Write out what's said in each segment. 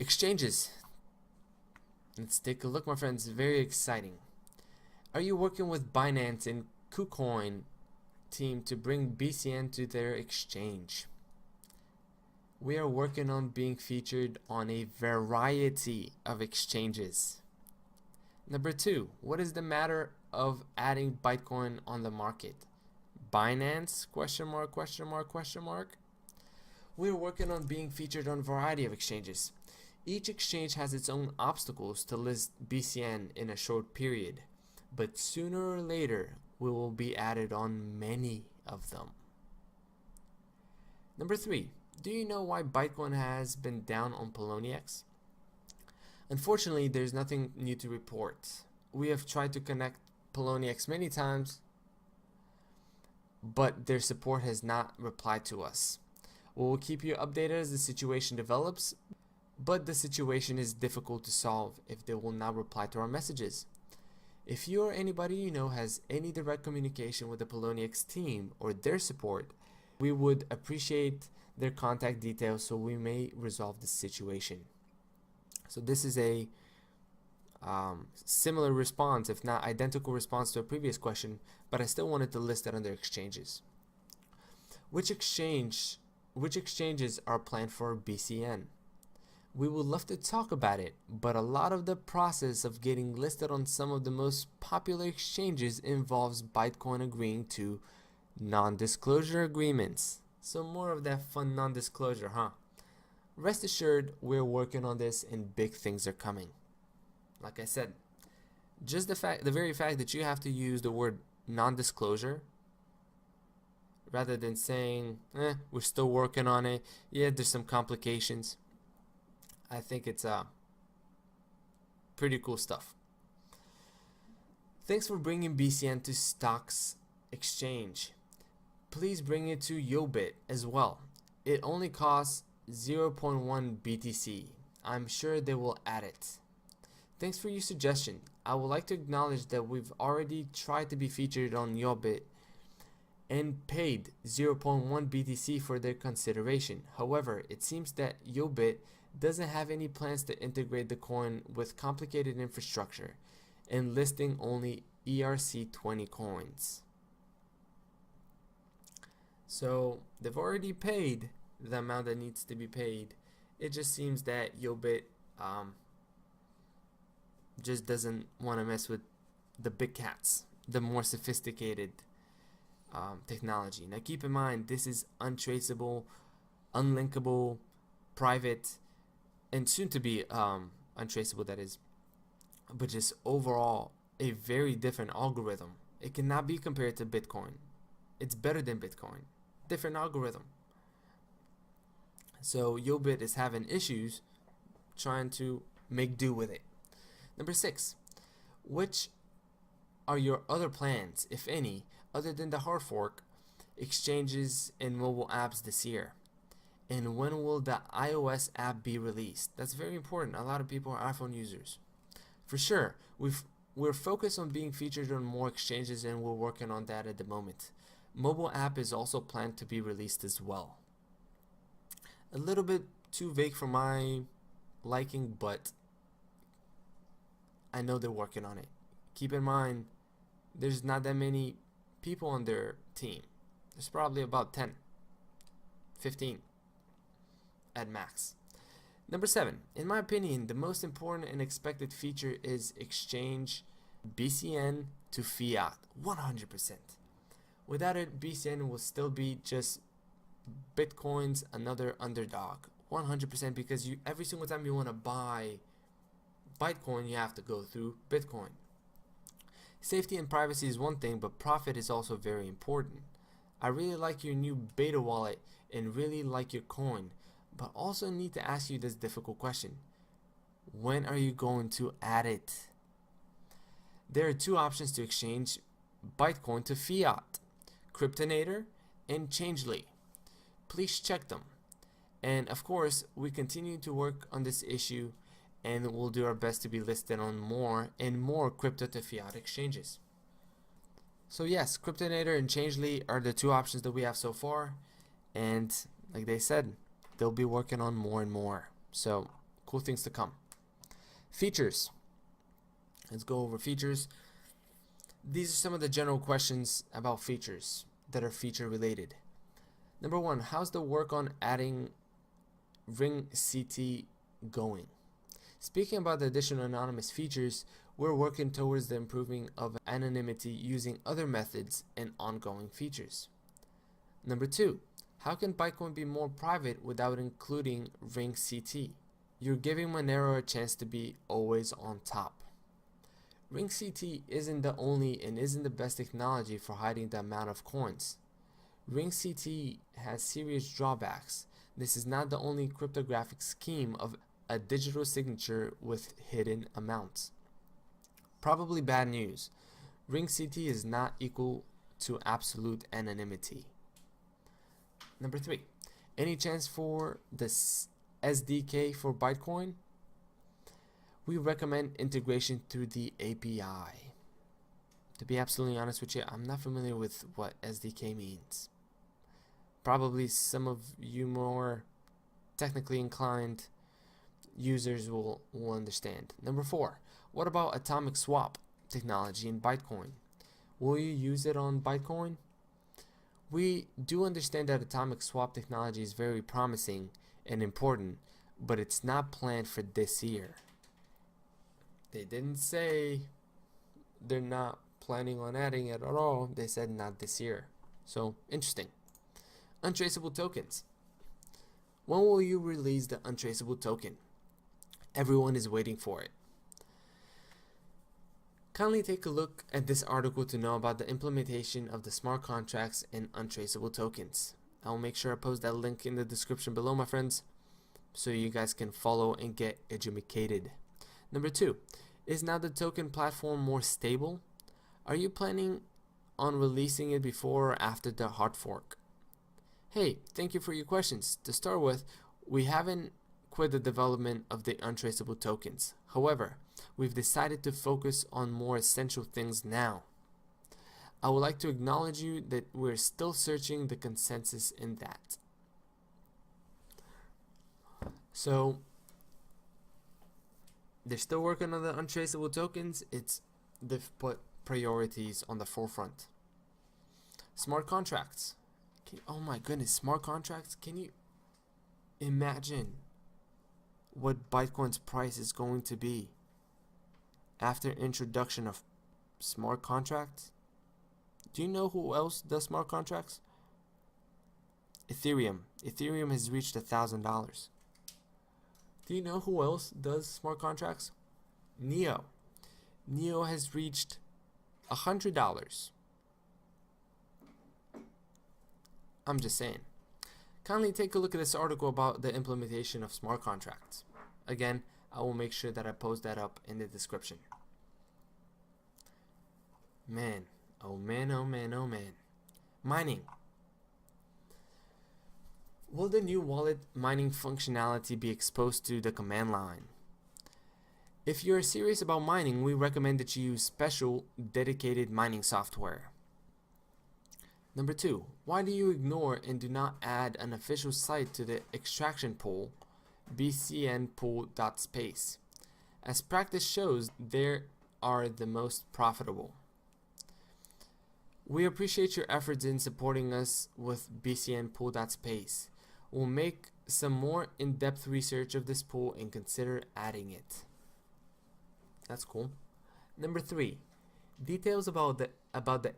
Exchanges. Let's take a look, my friends. Very exciting. Are you working with Binance and KuCoin team to bring BCN to their exchange? We are working on being featured on a variety of exchanges. Number 2, what is the matter of adding Bytecoin on the market? Binance? Question mark, question mark, question mark. We're working on being featured on a variety of exchanges. Each exchange has its own obstacles to list BCN in a short period, but sooner or later we will be added on many of them. Number 3, do you know why Bytecoin has been down on Poloniex? Unfortunately, there's nothing new to report. We have tried to connect Poloniex many times, but their support has not replied to us. We will keep you updated as the situation develops, but the situation is difficult to solve if they will not reply to our messages. If you or anybody you know has any direct communication with the Poloniex team or their support, we would appreciate their contact details so we may resolve the situation. So this is a similar response, if not identical response to a previous question, but I still wanted to list it under exchanges. Which exchanges are planned for BCN? We would love to talk about it, but a lot of the process of getting listed on some of the most popular exchanges involves Bytecoin agreeing to non-disclosure agreements. So more of that fun non-disclosure, huh? Rest assured, we're working on this and big things are coming. Like I said, just the very fact that you have to use the word non-disclosure rather than saying, we're still working on it, yeah, there's some complications. I think it's pretty cool stuff. Thanks for bringing BCN to Stocks Exchange. Please bring it to Yobit as well. It only costs 0.1 BTC. I'm sure they will add it. Thanks for your suggestion. I would like to acknowledge that we've already tried to be featured on Yobit and paid 0.1 BTC for their consideration. However, it seems that Yobit doesn't have any plans to integrate the coin with complicated infrastructure and listing only ERC20 coins. So they've already paid the amount that needs to be paid. It just seems that Yobit just doesn't want to mess with the big cats, the more sophisticated technology. Now keep in mind, this is untraceable, unlinkable, private, and soon to be untraceable, that is, but just overall a very different algorithm. It cannot be compared to Bitcoin. It's better than Bitcoin. Different algorithm. So Yobit is having issues trying to make do with it. Number 6, which are your other plans, if any, other than the hard fork, exchanges, and mobile apps this year? And when will the iOS app be released? That's very important. A lot of people are iPhone users. For sure, we're focused on being featured on more exchanges, and we're working on that at the moment. Mobile app is also planned to be released as well. A little bit too vague for my liking, but I know they're working on it. Keep in mind, there's not that many people on their team. There's probably about 10, 15 at max. Number 7, in my opinion, the most important and expected feature is exchange BCN to fiat, 100%. Without it, BCN will still be just Bitcoin's another underdog, 100%, because every single time you want to buy Bytecoin, you have to go through Bitcoin. Safety and privacy is one thing, but profit is also very important. I really like your new beta wallet and really like your coin, but also need to ask you this difficult question. When are you going to add it? There are 2 options to exchange Bytecoin to fiat, Cryptonator and Changely. Please check them. And of course, we continue to work on this issue, and we'll do our best to be listed on more and more crypto to fiat exchanges. So yes, Cryptonator and Changely are the 2 options that we have so far, and like they said, they'll be working on more and more. So cool things to come. Features. Let's go over features. These are some of the general questions about features that are feature related. Number one, how's the work on adding ring CT going? Speaking about the additional anonymous features, we're working towards the improving of anonymity using other methods and ongoing features. Number two, how can Bytecoin be more private without including ring CT? You're giving Monero a chance to be always on top. Ring CT isn't the only and isn't the best technology for hiding the amount of coins. Ring CT has serious drawbacks. This is not the only cryptographic scheme of a digital signature with hidden amounts. Probably bad news. Ring CT is not equal to absolute anonymity. Number three, any chance for the SDK for Bytecoin? We recommend integration through the API. To be absolutely honest with you, I'm not familiar with what SDK means. Probably some of you more technically inclined users will understand. Number four, what about atomic swap technology in Bytecoin? Will you use it on Bytecoin? We do understand that atomic swap technology is very promising and important, but it's not planned for this year. They didn't say they're not planning on adding it at all. They said not this year. So, interesting. Untraceable tokens. When will you release the untraceable token? Everyone is waiting for it. Kindly take a look at this article to know about the implementation of the smart contracts and untraceable tokens. I will make sure I post that link in the description below, my friends, so you guys can follow and get educated. Number two, is now the token platform more stable? Are you planning on releasing it before or after the hard fork? Hey, thank you for your questions. To start with, we haven't quit the development of the untraceable tokens. However, we've decided to focus on more essential things now. I would like to acknowledge you that we're still searching the consensus in that. So, they're still working on the untraceable tokens. They've put priorities on the forefront. Smart contracts. Oh my goodness, smart contracts. Can you imagine what Bytecoin's price is going to be after introduction of smart contracts? Do you know who else does smart contracts? Ethereum. Ethereum has reached $1,000. Do you know who else does smart contracts? Neo. Neo has reached $100. I'm just saying. Kindly take a look at this article about the implementation of smart contracts. Again, I will make sure that I post that up in the description. Man, oh man, oh man, oh man. Mining. Will the new wallet mining functionality be exposed to the command line? If you're serious about mining, we recommend that you use special, dedicated mining software. Number two, why do you ignore and do not add an official site to the extraction pool, bcnpool.space? As practice shows, they are the most profitable. We appreciate your efforts in supporting us with bcnpool.space. We'll make some more in-depth research of this pool and consider adding it. That's cool. Number three, details about the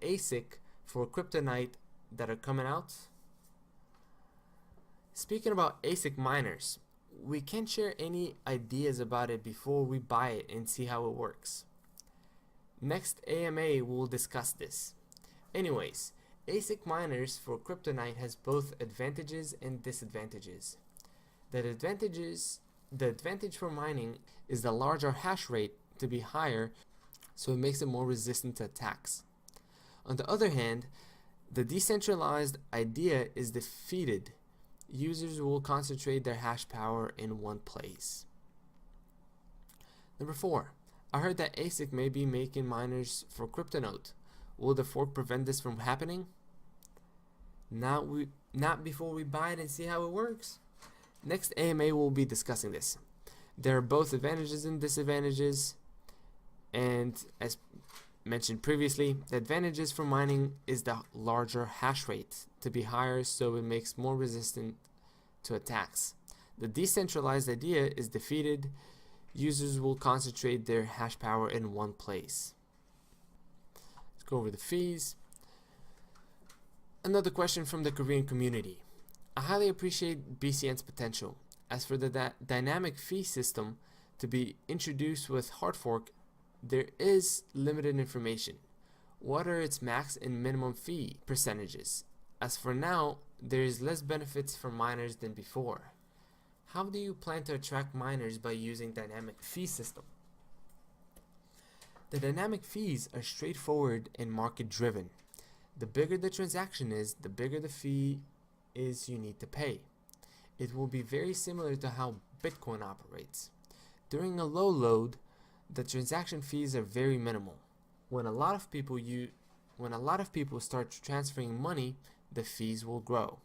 ASIC for Kryptonite that are coming out. Speaking about ASIC miners, we can't share any ideas about it before we buy it and see how it works. Next AMA will discuss this. Anyways, ASIC miners for Kryptonite has both advantages and disadvantages. The advantage for mining is the larger hash rate to be higher, so it makes it more resistant to attacks. On the other hand, the decentralized idea is defeated. Users will concentrate their hash power in one place. Number four, I heard that ASIC may be making miners for CryptoNote. Will the fork prevent this from happening? Not before we buy it and see how it works. Next AMA will be discussing this. There are both advantages and disadvantages, and as mentioned previously, the advantages for mining is the larger hash rate to be higher, so it makes more resistant to attacks. The decentralized idea is defeated. Users will concentrate their hash power in one place. Let's go over the fees. Another question from the Korean community. I highly appreciate BCN's potential. As for the dynamic fee system to be introduced with hard fork, there is limited information. What are its max and minimum fee percentages? As for now, there is less benefits for miners than before. How do you plan to attract miners by using dynamic fee system? The dynamic fees are straightforward and market driven. The bigger the transaction is, the bigger the fee is you need to pay. It will be very similar to how Bitcoin operates. During a low load, the transaction fees are very minimal. When a lot of people start transferring money, the fees will grow.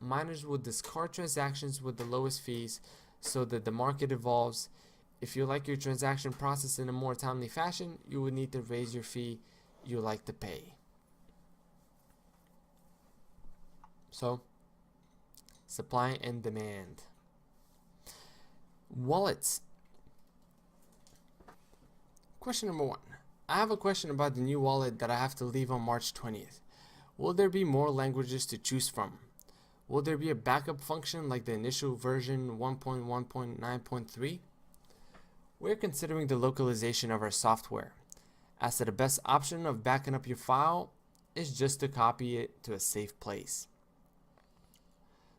Miners will discard transactions with the lowest fees so that the market evolves. If you like your transaction processed in a more timely fashion, you would need to raise your fee you like to pay. So, supply and demand. Wallets. Question number 1. I have a question about the new wallet that I have to leave on March 20th. Will there be more languages to choose from? Will there be a backup function like the initial version 1.1.9.3? We're considering the localization of our software, as the best option of backing up your file is just to copy it to a safe place.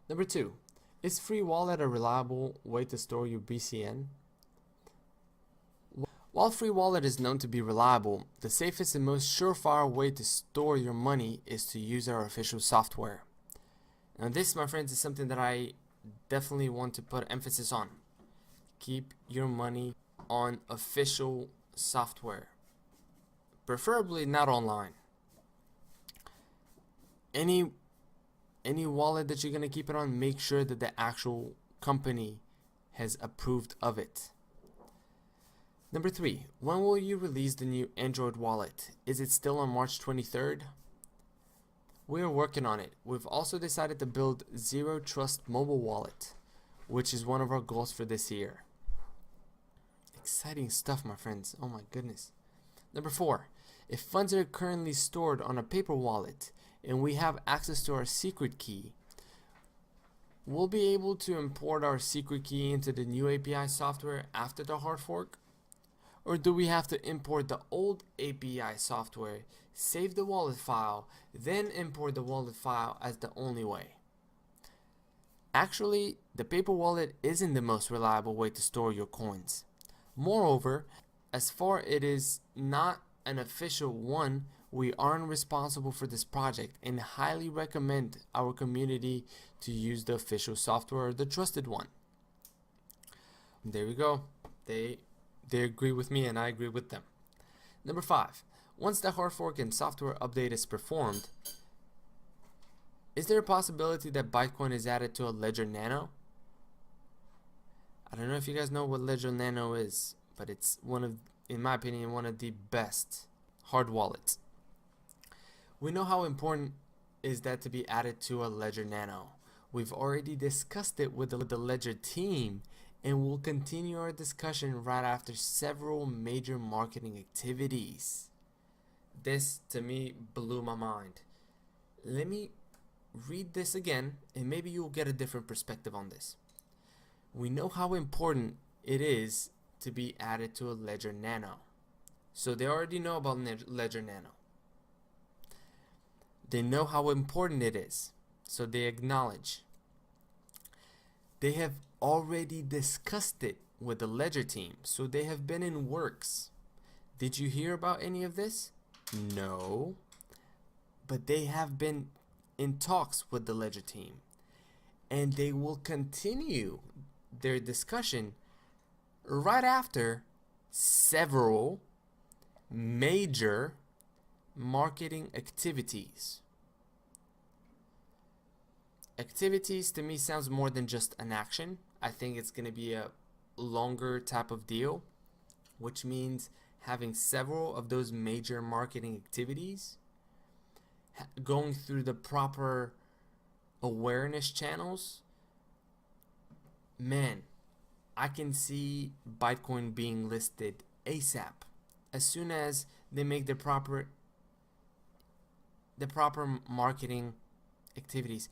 Number 2, is free wallet a reliable way to store your BCN? While free wallet is known to be reliable, the safest and most surefire way to store your money is to use our official software. Now this, my friends, is something that I definitely want to put emphasis on. Keep your money on official software, preferably not online. Any wallet that you're going to keep it on, make sure that the actual company has approved of it. Number 3, when will you release the new Android wallet? Is it still on March 23rd? We are working on it. We've also decided to build Zero Trust mobile wallet, which is one of our goals for this year. Exciting stuff, my friends. Oh my goodness. Number 4, if funds are currently stored on a paper wallet and we have access to our secret key, we'll be able to import our secret key into the new API software after the hard fork? Or do we have to import the old API software, save the wallet file, then import the wallet file as the only way? Actually, the paper wallet isn't the most reliable way to store your coins. Moreover, as far it is not an official one, we aren't responsible for this project and highly recommend our community to use the official software, the trusted one. There we go. They agree with me and I agree with them. Number 5, once the hard fork and software update is performed, is there a possibility that Bytecoin is added to a Ledger Nano? I don't know if you guys know what Ledger Nano is, but it's in my opinion, one of the best hard wallets. We know how important is that to be added to a Ledger Nano. We've already discussed it with the Ledger team, and we'll continue our discussion right after several major marketing activities. This, to me, blew my mind. Let me read this again, and maybe you'll get a different perspective on this. We know how important it is to be added to a Ledger Nano. So they already know about Ledger Nano. They know how important it is, so they acknowledge. They have already discussed it with the Ledger team, so they have been in works. Did you hear about any of this? No, but they have been in talks with the Ledger team, and they will continue their discussion right after several major marketing activities. Activities to me sounds more than just an action. I think it's going to be a longer type of deal, which means having several of those major marketing activities, going through the proper awareness channels, man, I can see Bytecoin being listed ASAP as soon as they make the proper marketing activities.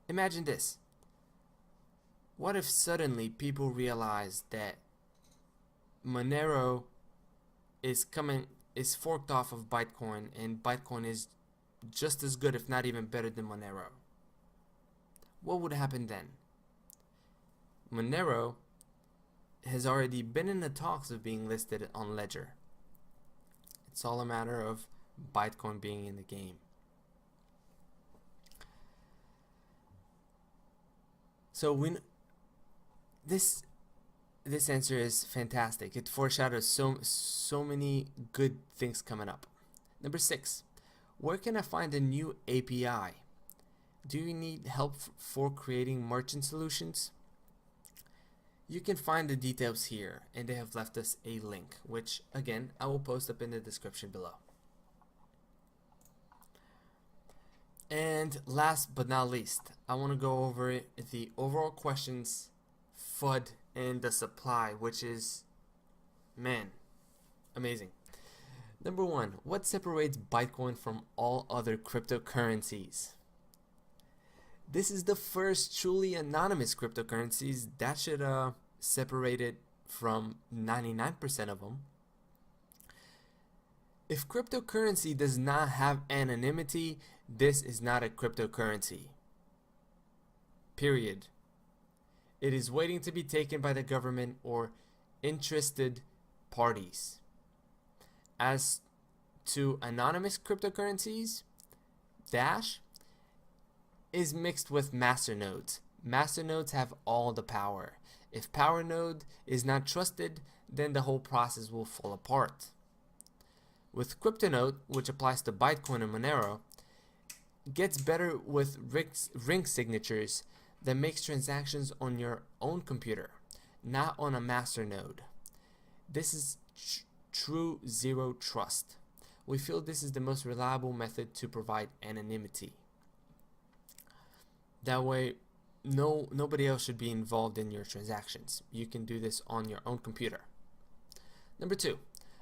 Imagine this. What if suddenly people realize that Monero is forked off of Bytecoin, and Bytecoin is just as good, if not even better, than Monero? What would happen then? Monero has already been in the talks of being listed on Ledger. It's all a matter of Bytecoin being in the game. So this answer is fantastic. It foreshadows so many good things coming up. Number 6, where can I find a new API? Do you need help for creating merchant solutions? You can find the details here, and they have left us a link, which again I will post up in the description below. And last but not least, I want to go over the overall questions, FUD, and the supply, which is, man, amazing. Number 1, what separates Bytecoin from all other cryptocurrencies? This is the first truly anonymous cryptocurrencies. That should separate it from 99% of them. If cryptocurrency does not have anonymity, this is not a cryptocurrency. Period. It is waiting to be taken by the government or interested parties. As to anonymous cryptocurrencies, Dash is mixed with masternodes. Masternodes have all the power. If power node is not trusted, then the whole process will fall apart. With CryptoNode, which applies to Bytecoin and Monero, gets better with ring signatures that makes transactions on your own computer, not on a masternode. This is true zero trust. We feel this is the most reliable method to provide anonymity. That way, nobody else should be involved in your transactions. You can do this on your own computer. Number 2,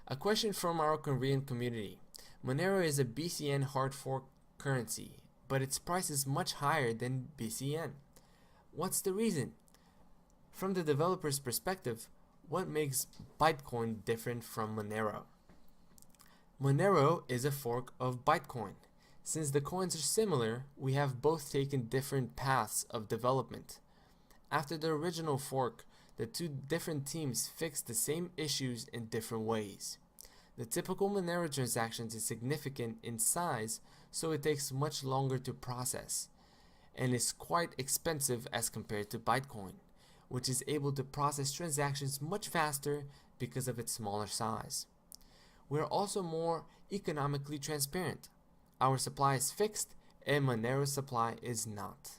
a question from our Korean community. Monero is a BCN hard fork currency, but its price is much higher than BCN. What's the reason? From the developer's perspective, what makes Bytecoin different from Monero? Monero is a fork of Bytecoin. Since the coins are similar, we have both taken different paths of development. After the original fork, the two different teams fixed the same issues in different ways. The typical Monero transactions is significant in size, so it takes much longer to process, and is quite expensive as compared to Bytecoin, which is able to process transactions much faster because of its smaller size. We are also more economically transparent. Our supply is fixed, and Monero's supply is not.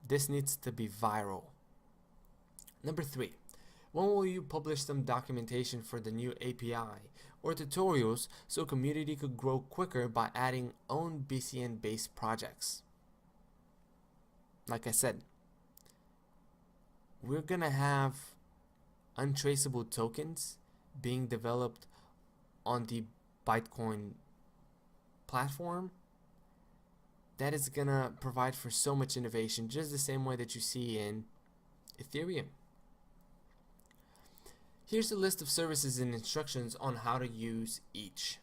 This needs to be viral. Number 3, when will you publish some documentation for the new API or tutorials so community could grow quicker by adding own BCN based projects? Like I said, we're gonna have untraceable tokens being developed on the Bytecoin platform that is gonna provide for so much innovation, just the same way that you see in Ethereum. Here's a list of services and instructions on how to use each,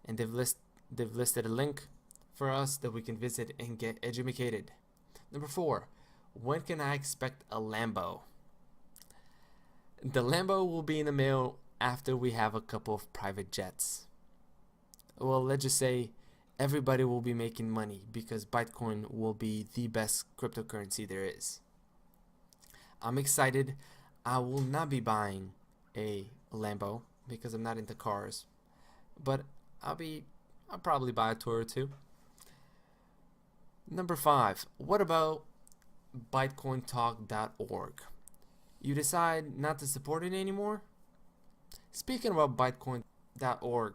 and they've listed a link for us that we can visit and get educated. Number 4, when can I expect a Lambo? The Lambo will be in the mail after we have a couple of private jets. Well, let's just say everybody will be making money because Bytecoin will be the best cryptocurrency there is. I'm excited. I will not be buying a Lambo because I'm not into cars, but I'll probably buy a tour or two. Number 5, what about bytecointalk.org. You decide not to support it anymore? Speaking about bytecoin.org,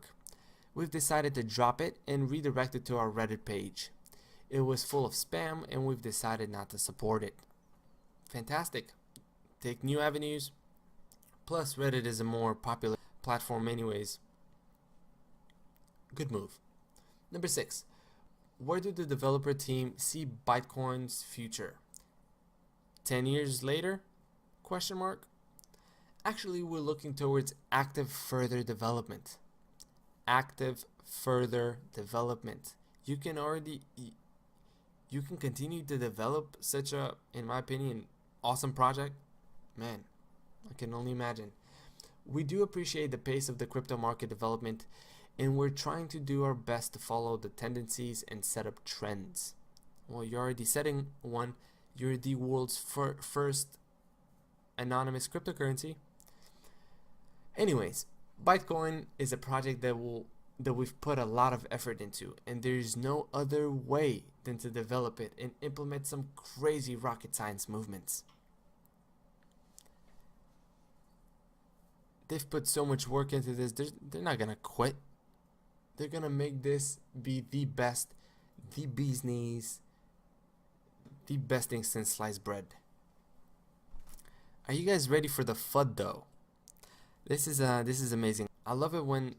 we've decided to drop it and redirect it to our Reddit page. It was full of spam and we've decided not to support it. Fantastic. Take new avenues. Plus, Reddit is a more popular platform anyways. Good move. Number 6. Where do the developer team see Bytecoin's future? 10 years later? Question mark. Actually, we're looking towards active further development. Active further development. You can continue to develop such a, in my opinion, awesome project. Man, I can only imagine. We do appreciate the pace of the crypto market development, and we're trying to do our best to follow the tendencies and set up trends. Well, you're already setting one. You're the world's first anonymous cryptocurrency. Anyways, Bytecoin is a project that we've put a lot of effort into, and there's no other way than to develop it and implement some crazy rocket science movements. They've put so much work into this, they're not gonna quit. They're gonna make this be the best, the bee's knees, the best thing since sliced bread. Are you guys ready for the FUD though? This is amazing. I love it when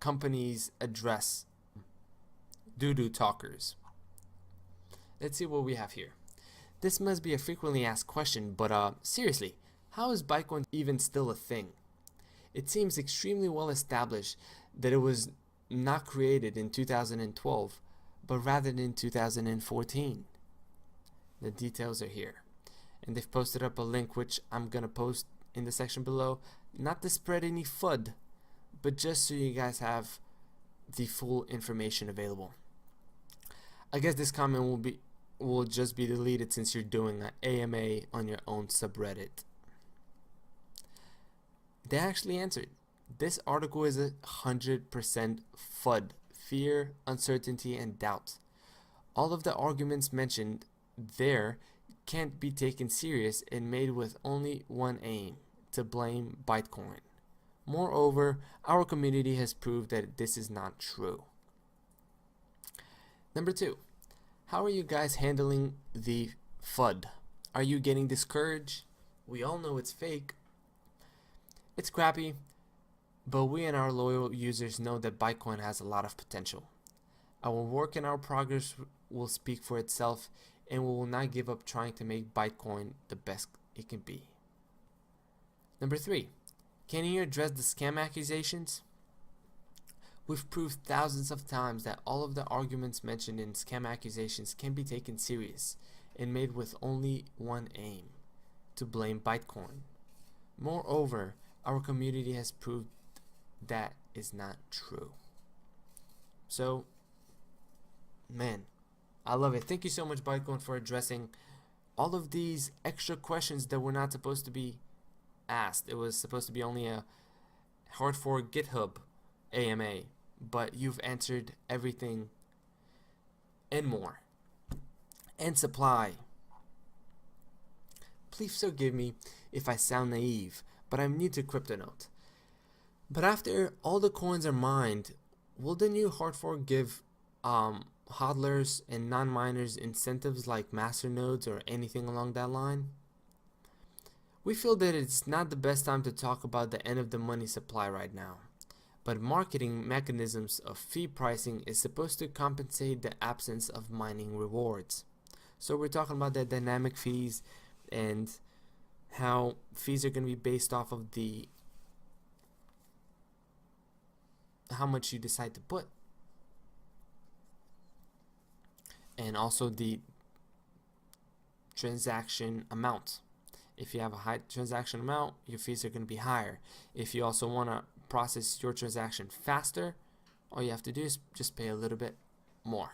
companies address doo-doo talkers. Let's see what we have here. This must be a frequently asked question, but seriously, how is Bytecoin even still a thing? It seems extremely well established that it was not created in 2012, but rather in 2014. The details are here. And they've posted up a link which I'm going to post in the section below, not to spread any FUD, but just so you guys have the full information available. I guess this comment will just be deleted since you're doing an AMA on your own subreddit. They actually answered. This article is 100% FUD, fear, uncertainty, and doubt. All of the arguments mentioned there can't be taken serious and made with only one aim, to blame Bytecoin. Moreover, our community has proved that this is not true. Number 2, how are you guys handling the FUD? Are you getting discouraged? We all know it's fake. It's crappy, but we and our loyal users know that Bytecoin has a lot of potential. Our work and our progress will speak for itself, and we will not give up trying to make Bytecoin the best it can be. Number 3, can you address the scam accusations? We've proved thousands of times that all of the arguments mentioned in scam accusations can be taken serious and made with only one aim, to blame Bytecoin. Moreover, our community has proved that is not true. So, man, I love it. Thank you so much, Bytecoin, for addressing all of these extra questions that were not supposed to be asked. It was supposed to be only a hard for GitHub AMA, but you've answered everything and more. And supply. Please forgive me if I sound naive, but I'm new to CryptoNote. But after all the coins are mined, will the new hard fork give hodlers and non-miners incentives like masternodes or anything along that line? We feel that it's not the best time to talk about the end of the money supply right now, but marketing mechanisms of fee pricing is supposed to compensate the absence of mining rewards. So we're talking about the dynamic fees and how fees are going to be based off of how much you decide to put, and also the transaction amount. If you have a high transaction amount, your fees are going to be higher. If you also want to process your transaction faster, all you have to do is just pay a little bit more.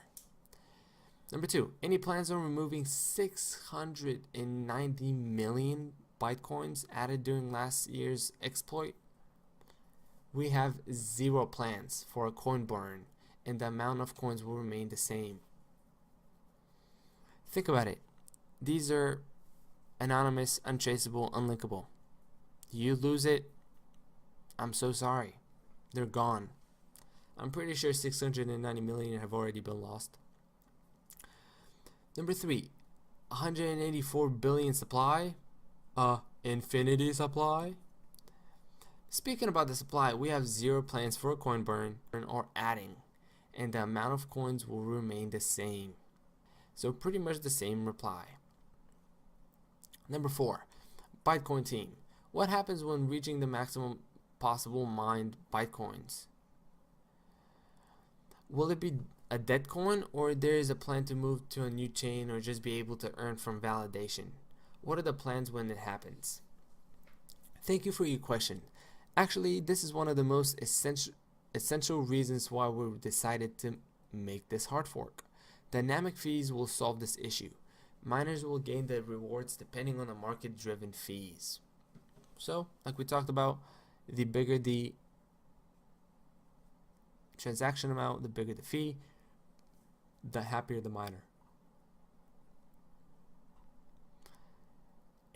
Number 2, any plans on removing 690 million Bytecoins added during last year's exploit? We have 0 plans for a coin burn, and the amount of coins will remain the same. Think about it. these are anonymous, untraceable, unlinkable. You lose it, I'm so sorry. They're gone. I'm pretty sure 690 million have already been lost. Number 3, 184 billion supply. Infinity supply. Speaking about the supply, we have 0 plans for a coin burn or adding, and the amount of coins will remain the same. So pretty much the same reply. Number 4, Bytecoin team. What happens when reaching the maximum possible mined Bytecoins? Will it be a dead coin, or there is a plan to move to a new chain, or just be able to earn from validation? What are the plans when it happens? Thank you for your question. Actually, this is one of the most essential reasons why we decided to make this hard fork. Dynamic fees will solve this issue. Miners will gain the rewards depending on the market-driven fees. So, like we talked about, the bigger the transaction amount, the bigger the fee, the happier the miner.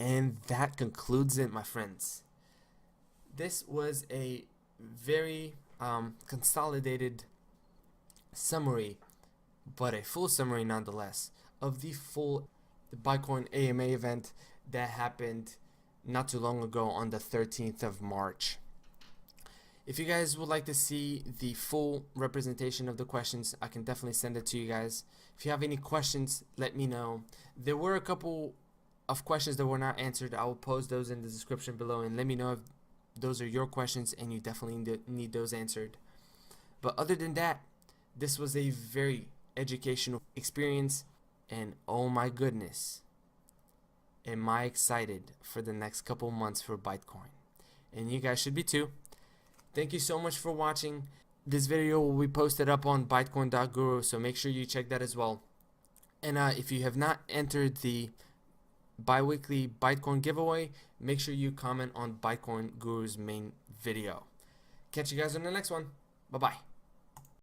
And that concludes it, my friends. This was a very consolidated summary, but a full summary nonetheless, of the Bytecoin AMA event that happened not too long ago on the 13th of March. If you guys would like to see the full representation of the questions, I can definitely send it to you guys. If you have any questions, let me know. There were a couple of questions that were not answered. I will post those in the description below, and let me know if those are your questions and you definitely need those answered. But other than that, this was a very educational experience, and oh my goodness, am I excited for the next couple months for Bytecoin. And you guys should be too. Thank you so much for watching. This video will be posted up on bytecoin.guru, so make sure you check that as well. And if you have not entered the bi-weekly Bytecoin giveaway, make sure you comment on Bytecoin Guru's main video. Catch you guys on the next one. Bye bye.